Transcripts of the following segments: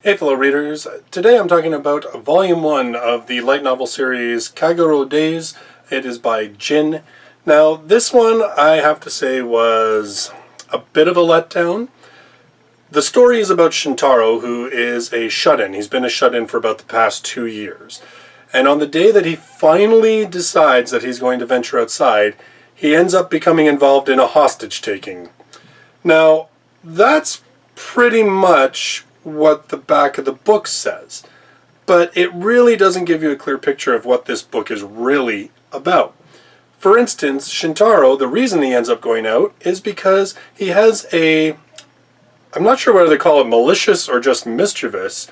Hey fellow readers, today I'm talking about Volume 1 of the light novel series Kagerou Daze. It is by Jin. Now this one I have to say was a bit of a letdown. The story is about Shintaro, who is a shut-in. He's been a shut-in for about the past 2 years. And on the day that he finally decides that he's going to venture outside, he ends up becoming involved in a hostage taking. Now that's pretty much what the back of the book says, but it really doesn't give you a clear picture of what this book is really about. For instance, Shintaro, the reason he ends up going out is because he has I'm not sure whether they call it malicious or just mischievous,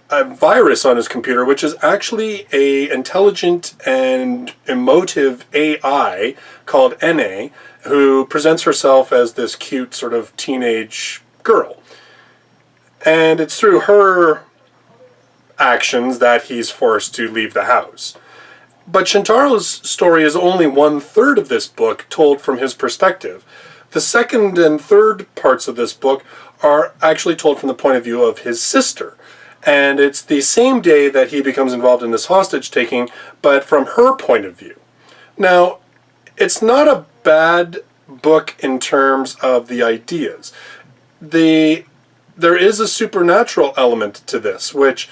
a virus on his computer, which is actually a intelligent and emotive AI called NA, who presents herself as this cute sort of teenage girl. And it's through her actions that he's forced to leave the house. But Shintaro's story is only 1/3 of this book told from his perspective. The second and third parts of this book are actually told from the point of view of his sister. And it's the same day that he becomes involved in this hostage taking, but from her point of view. Now, it's not a bad book in terms of the ideas. There is a supernatural element to this, which,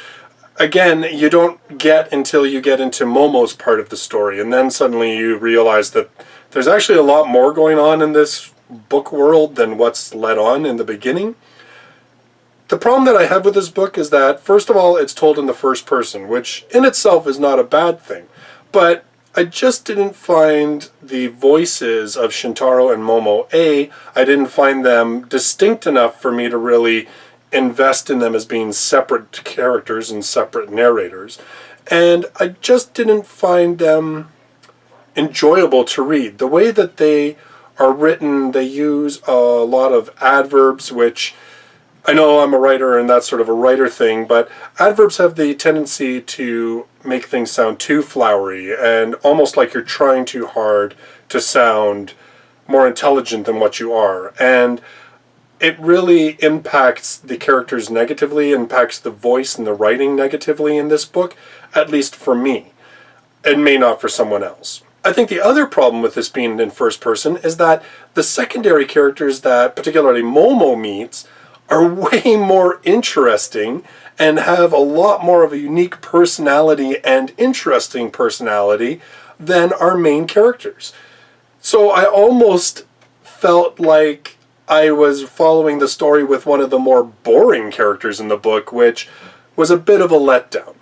again, you don't get until you get into Momo's part of the story, and then suddenly you realize that there's actually a lot more going on in this book world than what's let on in the beginning. The problem that I have with this book is that, first of all, it's told in the first person, which in itself is not a bad thing, but I just didn't find the voices of Shintaro and Momo. I didn't find them distinct enough for me to really invest in them as being separate characters and separate narrators. And I just didn't find them enjoyable to read. The way that they are written, they use a lot of adverbs, which I know I'm a writer and that's sort of a writer thing, but adverbs have the tendency to make things sound too flowery and almost like you're trying too hard to sound more intelligent than what you are. And it really impacts the characters negatively, impacts the voice and the writing negatively in this book, at least for me. It may not for someone else. I think the other problem with this being in first person is that the secondary characters that particularly Momo meets are way more interesting and have a lot more of a unique personality and interesting personality than our main characters. So I almost felt like I was following the story with one of the more boring characters in the book, which was a bit of a letdown.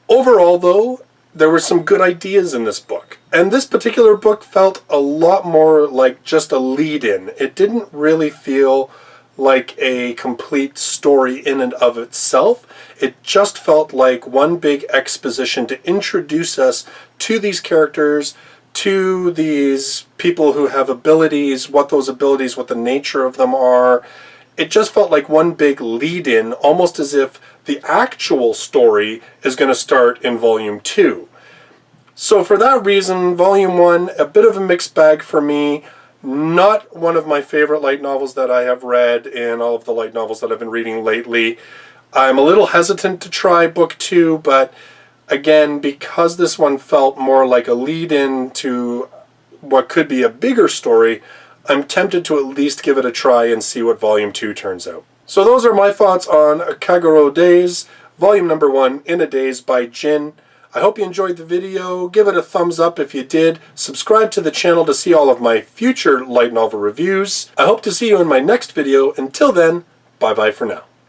Overall, though, there were some good ideas in this book. And this particular book felt a lot more like just a lead-in. It didn't really feel like a complete story in and of itself. It just felt like one big exposition to introduce us to these characters, to these people who have abilities, what those abilities, what the nature of them are. It just felt like one big lead-in, almost as if the actual story is going to start in Volume 2. So for that reason, Volume 1, a bit of a mixed bag for me. Not one of my favorite light novels that I have read in all of the light novels that I've been reading lately. I'm a little hesitant to try Book 2, but again, because this one felt more like a lead-in to what could be a bigger story, I'm tempted to at least give it a try and see what Volume 2 turns out. So those are my thoughts on Kagerou Daze, Volume number 1, In a Daze by Jin. I hope you enjoyed the video. Give it a thumbs up if you did. Subscribe to the channel to see all of my future light novel reviews. I hope to see you in my next video. Until then, bye-bye for now.